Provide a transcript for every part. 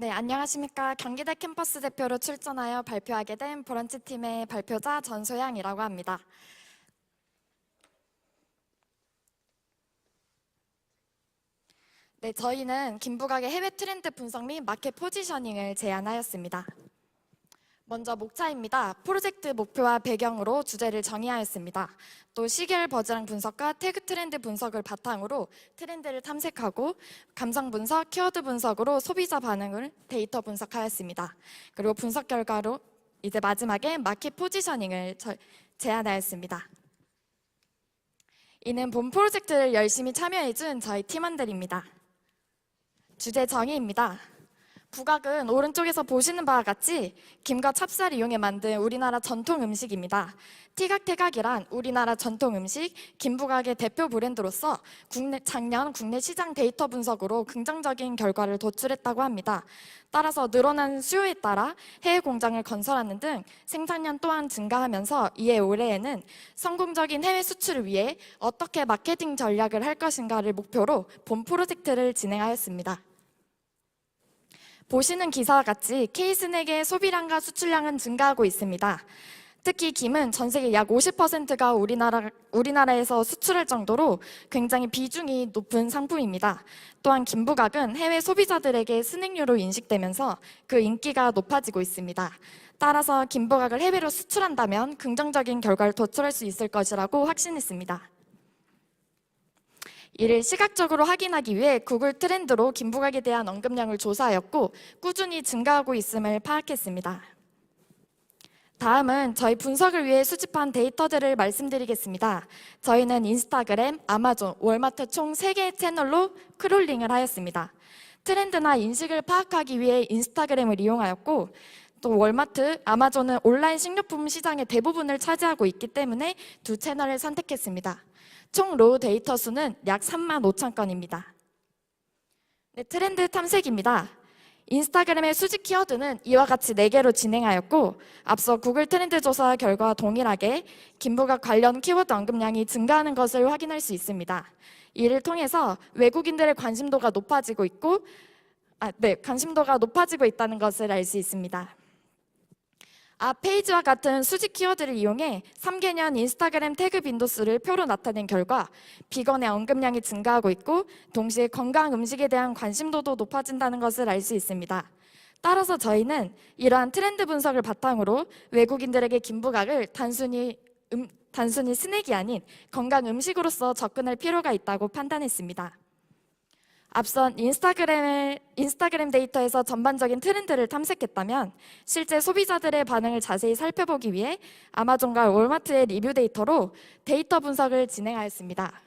네, 안녕하십니까. 경기대 캠퍼스 대표로 출전하여 발표하게 된 브런치팀의 발표자 전소양이라고 합니다. 네, 저희는 김부각의 해외 트렌드 분석 및 마켓 포지셔닝을 제안하였습니다. 먼저 목차입니다. 프로젝트 목표와 배경으로 주제를 정의하였습니다. 또 시계열 버즈랑 분석과 태그 트렌드 분석을 바탕으로 트렌드를 탐색하고 감성 분석, 키워드 분석으로 소비자 반응을 데이터 분석하였습니다. 그리고 분석 결과로 이제 마지막에 마켓 포지셔닝을 제안하였습니다. 이는 본 프로젝트를 열심히 참여해준 저희 팀원들입니다. 주제 정의입니다. 부각은 오른쪽에서 보시는 바와 같이 김과 찹쌀을 이용해 만든 우리나라 전통 음식입니다. 티각태각이란 우리나라 전통 음식 김부각의 대표 브랜드로서 작년 국내 시장 데이터 분석으로 긍정적인 결과를 도출했다고 합니다. 따라서 늘어난 수요에 따라 해외 공장을 건설하는 등 생산량 또한 증가하면서 이에 올해에는 성공적인 해외 수출을 위해 어떻게 마케팅 전략을 할 것인가를 목표로 본 프로젝트를 진행하였습니다. 보시는 기사와 같이 K스낵의 소비량과 수출량은 증가하고 있습니다. 특히 김은 전 세계 약 50%가 우리나라에서 수출할 정도로 굉장히 비중이 높은 상품입니다. 또한 김부각은 해외 소비자들에게 스낵류로 인식되면서 그 인기가 높아지고 있습니다. 따라서 김부각을 해외로 수출한다면 긍정적인 결과를 도출할 수 있을 것이라고 확신했습니다. 이를 시각적으로 확인하기 위해 구글 트렌드로 김부각에 대한 언급량을 조사하였고 꾸준히 증가하고 있음을 파악했습니다. 다음은 저희 분석을 위해 수집한 데이터들을 말씀드리겠습니다. 저희는 인스타그램, 아마존, 월마트 총 3개의 채널로 크롤링을 하였습니다. 트렌드나 인식을 파악하기 위해 인스타그램을 이용하였고 또 월마트, 아마존은 온라인 식료품 시장의 대부분을 차지하고 있기 때문에 두 채널을 선택했습니다. 총 로우 데이터 수는 약 35,000건입니다. 네, 트렌드 탐색입니다. 인스타그램의 수직 키워드는 이와 같이 4개로 진행하였고 앞서 구글 트렌드 조사 결과와 동일하게 김부각 관련 키워드 언급량이 증가하는 것을 확인할 수 있습니다. 이를 통해서 외국인들의 관심도가 높아지고 있다는 것을 알 수 있습니다. 앞 페이지와 같은 수직 키워드를 이용해 3개년 인스타그램 태그 빈도수를 표로 나타낸 결과 비건의 언급량이 증가하고 있고 동시에 건강 음식에 대한 관심도도 높아진다는 것을 알 수 있습니다. 따라서 저희는 이러한 트렌드 분석을 바탕으로 외국인들에게 김부각을 단순히 스낵이 아닌 건강 음식으로서 접근할 필요가 있다고 판단했습니다. 앞선 인스타그램 데이터에서 전반적인 트렌드를 탐색했다면 실제 소비자들의 반응을 자세히 살펴보기 위해 아마존과 월마트의 리뷰 데이터로 데이터 분석을 진행하였습니다.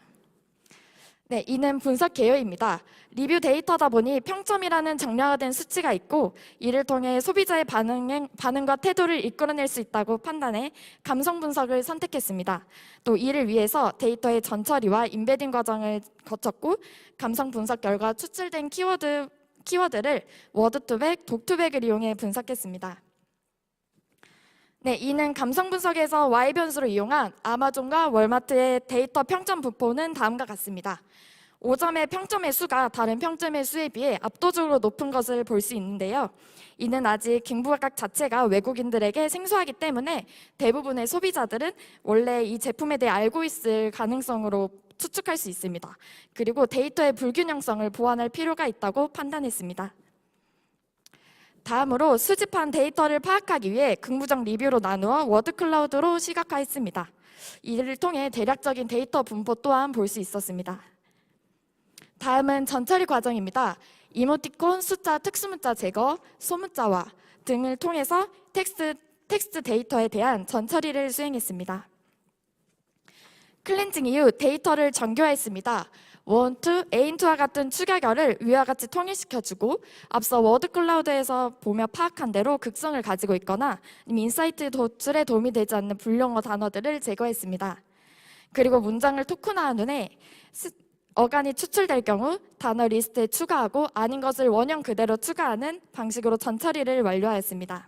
네, 이는 분석 개요입니다. 리뷰 데이터다 보니 평점이라는 정량화된 수치가 있고 이를 통해 소비자의 반응과 태도를 이끌어낼 수 있다고 판단해 감성 분석을 선택했습니다. 또 이를 위해서 데이터의 전처리와 인베딩 과정을 거쳤고 감성 분석 결과 추출된 키워드를 워드투백, 독투백을 이용해 분석했습니다. 네, 이는 감성 분석에서 Y변수를 이용한 아마존과 월마트의 데이터 평점 분포는 다음과 같습니다. 5점의 평점의 수가 다른 평점의 수에 비해 압도적으로 높은 것을 볼 수 있는데요. 이는 아직 김부각 자체가 외국인들에게 생소하기 때문에 대부분의 소비자들은 원래 이 제품에 대해 알고 있을 가능성으로 추측할 수 있습니다. 그리고 데이터의 불균형성을 보완할 필요가 있다고 판단했습니다. 다음으로 수집한 데이터를 파악하기 위해 긍부정 리뷰로 나누어 워드클라우드로 시각화했습니다. 이를 통해 대략적인 데이터 분포 또한 볼 수 있었습니다. 다음은 전처리 과정입니다. 이모티콘, 숫자, 특수문자 제거, 소문자화 등을 통해서 텍스트 데이터에 대한 전처리를 수행했습니다. 클렌징 이후 데이터를 정교화했습니다. 원투, 에인투와 같은 추가결을 위와 같이 통일시켜주고 앞서 워드클라우드에서 보며 파악한 대로 극성을 가지고 있거나 인사이트 도출에 도움이 되지 않는 불용어 단어들을 제거했습니다. 그리고 문장을 토큰화한 후에 어간이 추출될 경우 단어 리스트에 추가하고 아닌 것을 원형 그대로 추가하는 방식으로 전처리를 완료하였습니다.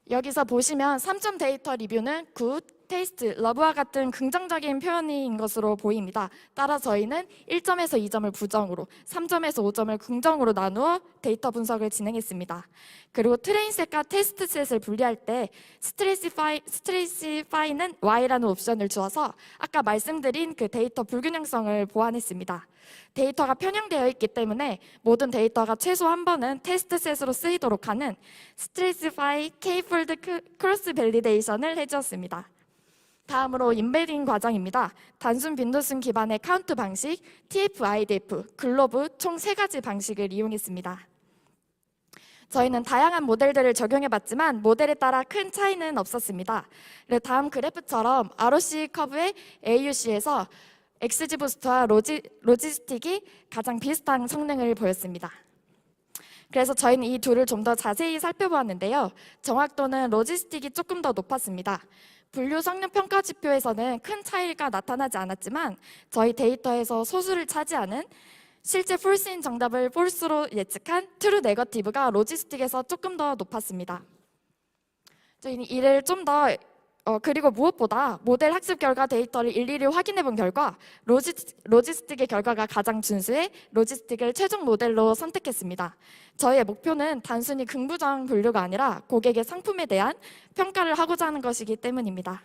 여기서 보시면 3점 데이터 리뷰는 굿, 테이스트, 러브와 같은 긍정적인 표현인 것으로 보입니다. 따라 저희는 1점에서 2점을 부정으로, 3점에서 5점을 긍정으로 나누어 데이터 분석을 진행했습니다. 그리고 트레인셋과 테스트셋을 분리할 때 스트레시파이는 Y라는 옵션을 주어서 아까 말씀드린 그 데이터 불균형성을 보완했습니다. 데이터가 편향되어 있기 때문에 모든 데이터가 최소 한 번은 테스트셋으로 쓰이도록 하는 스트레시파이 K-폴드 크로스 밸리데이션을 해주었습니다. 다음으로 임베딩 과정입니다. 단순 빈도순 기반의 카운트 방식, TF, IDF, 글로브 총 3가지 방식을 이용했습니다. 저희는 다양한 모델들을 적용해봤지만 모델에 따라 큰 차이는 없었습니다. 다음 그래프처럼 ROC 커브의 AUC에서 XG 부스트와 로지스틱이 가장 비슷한 성능을 보였습니다. 그래서 저희는 이 둘을 좀 더 자세히 살펴보았는데요. 정확도는 로지스틱이 조금 더 높았습니다. 분류 성능 평가 지표에서는 큰 차이가 나타나지 않았지만 저희 데이터에서 소수를 차지하는 실제 폴스인 정답을 폴스로 예측한 트루 네거티브가 로지스틱에서 조금 더 높았습니다. 저희는 이를 좀 더 그리고 무엇보다 모델 학습 결과 데이터를 일일이 확인해 본 결과 로지스틱의 결과가 가장 준수해 로지스틱을 최종 모델로 선택했습니다. 저희의 목표는 단순히 긍부정 분류가 아니라 고객의 상품에 대한 평가를 하고자 하는 것이기 때문입니다.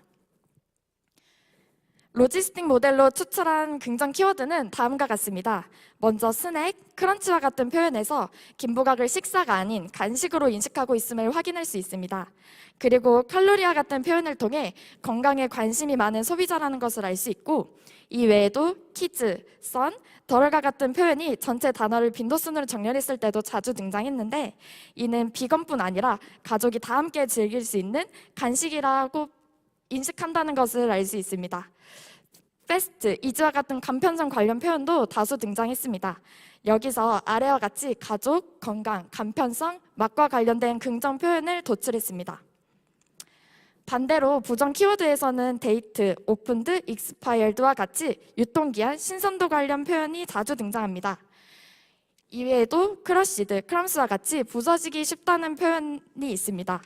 로지스틱 모델로 추출한 긍정 키워드는 다음과 같습니다. 먼저 스낵, 크런치와 같은 표현에서 김부각을 식사가 아닌 간식으로 인식하고 있음을 확인할 수 있습니다. 그리고 칼로리와 같은 표현을 통해 건강에 관심이 많은 소비자라는 것을 알 수 있고, 이 외에도 키즈, 선, 덜과 같은 표현이 전체 단어를 빈도순으로 정렬했을 때도 자주 등장했는데, 이는 비건뿐 아니라 가족이 다 함께 즐길 수 있는 간식이라고 인식한다는 것을 알 수 있습니다. 패스트, 이즈와 같은 간편성 관련 표현도 다수 등장했습니다. 여기서 아래와 같이 가족, 건강, 간편성, 맛과 관련된 긍정 표현을 도출했습니다. 반대로 부정 키워드에서는 데이트, 오픈드, 익스파이얼드와 같이 유통기한, 신선도 관련 표현이 자주 등장합니다. 이외에도 크러쉬드, 크럼스와 같이 부서지기 쉽다는 표현이 있습니다.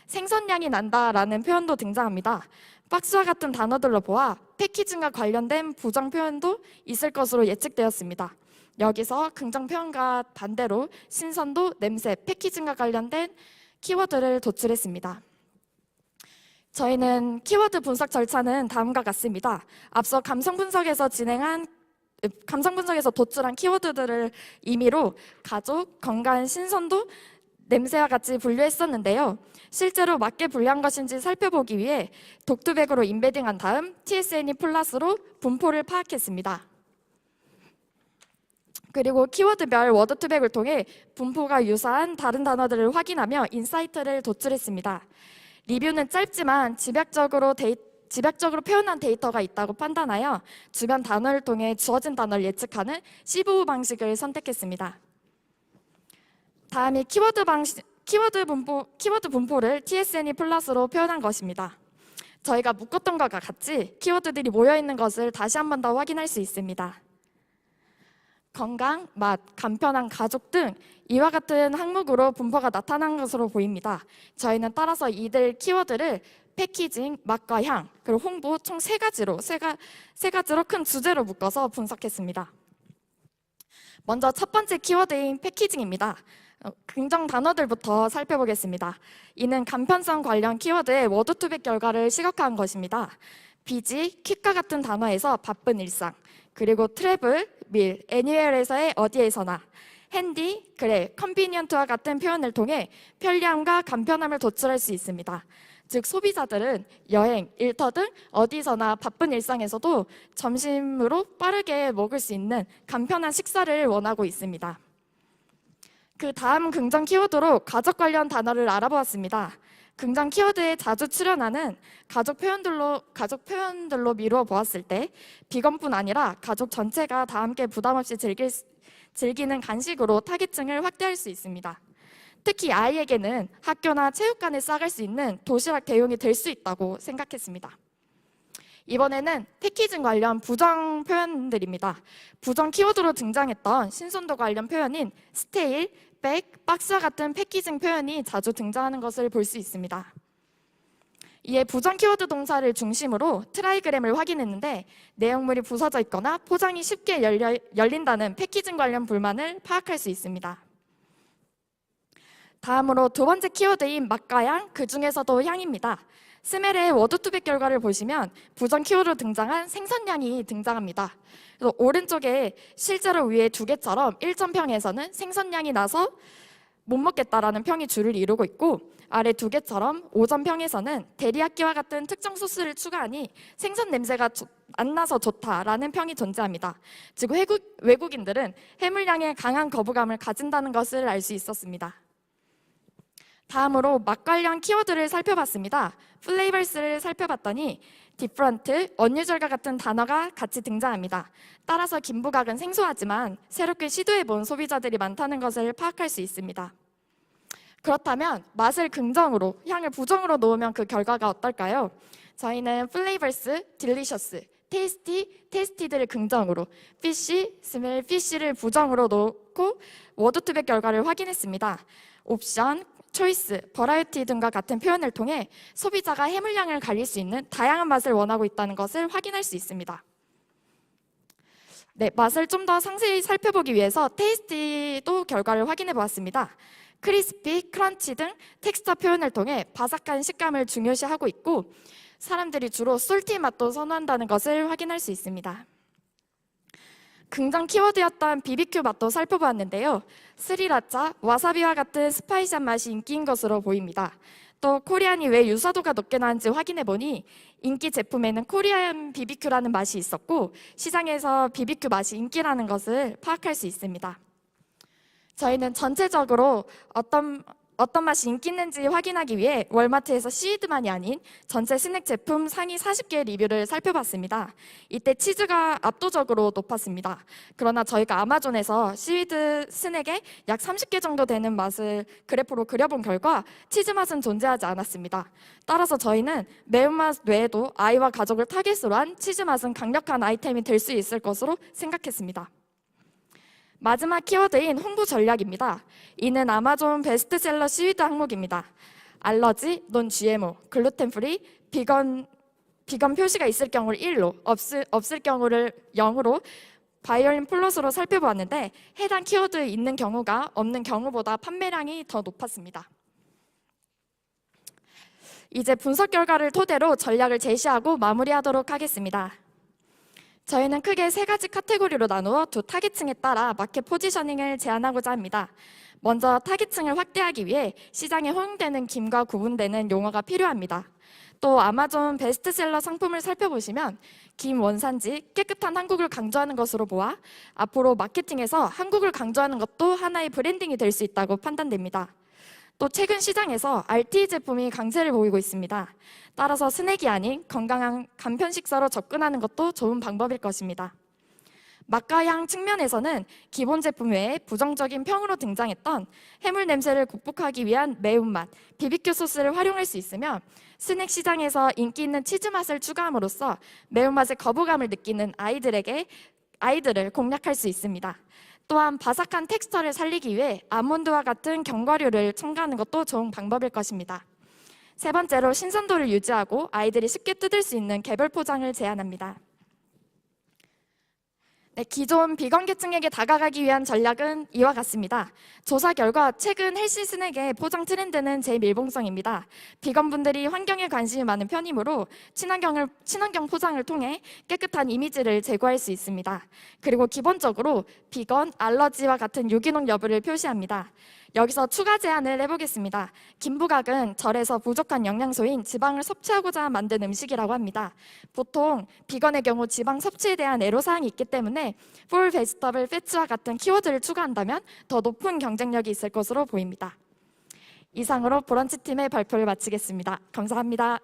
생선향이 난다라는 표현도 등장합니다. 박스와 같은 단어들로 보아 패키징과 관련된 부정 표현도 있을 것으로 예측되었습니다. 여기서 긍정 표현과 반대로 신선도, 냄새, 패키징과 관련된 키워드를 도출했습니다. 저희는 키워드 분석 절차는 다음과 같습니다. 앞서 감성 분석에서 도출한 키워드들을 임의로 가족, 건강, 신선도, 냄새와 같이 분류했었는데요. 실제로 맞게 분류한 것인지 살펴보기 위해 독투백으로 임베딩한 다음 TSNE 플러스로 분포를 파악했습니다. 그리고 키워드별 워드투백을 통해 분포가 유사한 다른 단어들을 확인하며 인사이트를 도출했습니다. 리뷰는 짧지만 집약적으로 표현한 데이터가 있다고 판단하여 주변 단어를 통해 주어진 단어를 예측하는 시브우 방식을 선택했습니다. 다음이 키워드 분포를 TSNE 플러스로 표현한 것입니다. 저희가 묶었던 것과 같이 키워드들이 모여있는 것을 다시 한 번 더 확인할 수 있습니다. 건강, 맛, 간편한 가족 등 이와 같은 항목으로 분포가 나타난 것으로 보입니다. 저희는 따라서 이들 키워드를 패키징, 맛과 향, 그리고 홍보 총 3가지로 큰 주제로 묶어서 분석했습니다. 먼저 첫 번째 키워드인 패키징입니다. 긍정 단어들부터 살펴보겠습니다. 이는 간편성 관련 키워드의 워드투백 결과를 시각화한 것입니다. 비지, 퀵과 같은 단어에서 바쁜 일상, 그리고 트래블, 밀, 애니웨어에서의 어디에서나, 핸디, 그래, 컨비니언트와 같은 표현을 통해 편리함과 간편함을 도출할 수 있습니다. 즉 소비자들은 여행, 일터 등 어디서나 바쁜 일상에서도 점심으로 빠르게 먹을 수 있는 간편한 식사를 원하고 있습니다. 그 다음 긍정 키워드로 가족 관련 단어를 알아보았습니다. 긍정 키워드에 자주 출연하는 가족 표현들로 미루어 보았을 때 비건뿐 아니라 가족 전체가 다 함께 부담 없이 즐기는 간식으로 타깃층을 확대할 수 있습니다. 특히 아이에게는 학교나 체육관에 싸갈 수 있는 도시락 대용이 될 수 있다고 생각했습니다. 이번에는 패키징 관련 부정 표현들입니다. 부정 키워드로 등장했던 신선도 관련 표현인 스테일, 백, 박스와 같은 패키징 표현이 자주 등장하는 것을 볼 수 있습니다. 이에 부정 키워드 동사를 중심으로 트라이그램을 확인했는데 내용물이 부서져 있거나 포장이 쉽게 열린다는 패키징 관련 불만을 파악할 수 있습니다. 다음으로 두 번째 키워드인 맛과 향, 그 중에서도 향입니다. 스멜의 워드2백 결과를 보시면 부정 키워드로 등장한 생선향이 등장합니다. 그래서 오른쪽에 실제로 위에 두 개처럼 1점평에서는 생선향이 나서 못 먹겠다라는 평이 주를 이루고 있고, 아래 두 개처럼 5점평에서는 데리야끼와 같은 특정 소스를 추가하니 생선 냄새가 안 나서 좋다라는 평이 존재합니다. 즉 외국인들은 해물향에 강한 거부감을 가진다는 것을 알 수 있었습니다. 다음으로 맛 관련 키워드를 살펴봤습니다. 플레이버스를 살펴봤더니 different, unusual과 같은 단어가 같이 등장합니다. 따라서 김부각은 생소하지만 새롭게 시도해본 소비자들이 많다는 것을 파악할 수 있습니다. 그렇다면 맛을 긍정으로, 향을 부정으로 놓으면 그 결과가 어떨까요? 저희는 flavors, delicious, tasty, tasty들을 긍정으로, fishy, smell, fish를 부정으로 놓고 워드2백 결과를 확인했습니다. 옵션, 초이스, 버라이어티 등과 같은 표현을 통해 소비자가 해물향을 가릴 수 있는 다양한 맛을 원하고 있다는 것을 확인할 수 있습니다. 네, 맛을 좀 더 상세히 살펴보기 위해서 테이스티도 결과를 확인해 보았습니다. 크리스피, 크런치 등 텍스처 표현을 통해 바삭한 식감을 중요시하고 있고 사람들이 주로 솔티 맛도 선호한다는 것을 확인할 수 있습니다. 긍정 키워드였던 BBQ 맛도 살펴보았는데요. 스리라차, 와사비와 같은 스파이시한 맛이 인기인 것으로 보입니다. 또 코리안이 왜 유사도가 높게 나왔는지 확인해보니 인기 제품에는 코리안 BBQ라는 맛이 있었고 시장에서 BBQ 맛이 인기라는 것을 파악할 수 있습니다. 저희는 전체적으로 어떤 맛이 인기 있는지 확인하기 위해 월마트에서 시위드만이 아닌 전체 스낵 제품 상위 40개의 리뷰를 살펴봤습니다. 이때 치즈가 압도적으로 높았습니다. 그러나 저희가 아마존에서 시위드 스낵의 약 30개 정도 되는 맛을 그래프로 그려본 결과 치즈 맛은 존재하지 않았습니다. 따라서 저희는 매운맛 외에도 아이와 가족을 타깃으로 한 치즈 맛은 강력한 아이템이 될 수 있을 것으로 생각했습니다. 마지막 키워드인 홍보 전략입니다. 이는 아마존 베스트셀러 시위드 항목입니다. 알러지, 논 GMO, 글루텐 프리, 비건 표시가 있을 경우를 1로, 없을 경우를 0으로 바이올린 플러스로 살펴보았는데 해당 키워드 있는 경우가 없는 경우보다 판매량이 더 높았습니다. 이제 분석 결과를 토대로 전략을 제시하고 마무리하도록 하겠습니다. 저희는 크게 세 가지 카테고리로 나누어 두 타깃층에 따라 마켓 포지셔닝을 제안하고자 합니다. 먼저 타깃층을 확대하기 위해 시장에 허용되는 김과 구분되는 용어가 필요합니다. 또 아마존 베스트셀러 상품을 살펴보시면 김 원산지, 깨끗한 한국을 강조하는 것으로 보아 앞으로 마케팅에서 한국을 강조하는 것도 하나의 브랜딩이 될 수 있다고 판단됩니다. 또 최근 시장에서 RTE 제품이 강세를 보이고 있습니다. 따라서 스낵이 아닌 건강한 간편 식사로 접근하는 것도 좋은 방법일 것입니다. 맛과 향 측면에서는 기본 제품 외에 부정적인 평으로 등장했던 해물 냄새를 극복하기 위한 매운맛, BBQ 소스를 활용할 수 있으며 스낵 시장에서 인기 있는 치즈 맛을 추가함으로써 매운맛의 거부감을 느끼는 아이들을 공략할 수 있습니다. 또한 바삭한 텍스처를 살리기 위해 아몬드와 같은 견과류를 첨가하는 것도 좋은 방법일 것입니다. 세 번째로 신선도를 유지하고 아이들이 쉽게 뜯을 수 있는 개별 포장을 제안합니다. 네, 기존 비건 계층에게 다가가기 위한 전략은 이와 같습니다. 조사 결과 최근 헬시 스낵의 포장 트렌드는 재밀봉성입니다. 비건분들이 환경에 관심이 많은 편이므로 친환경 포장을 통해 깨끗한 이미지를 제고할 수 있습니다. 그리고 기본적으로 비건, 알러지와 같은 유기농 여부를 표시합니다. 여기서 추가 제안을 해보겠습니다. 김부각은 절에서 부족한 영양소인 지방을 섭취하고자 만든 음식이라고 합니다. 보통 비건의 경우 지방 섭취에 대한 애로사항이 있기 때문에 풀 베지터블 패츠와 같은 키워드를 추가한다면 더 높은 경쟁력이 있을 것으로 보입니다. 이상으로 브런치 팀의 발표를 마치겠습니다. 감사합니다.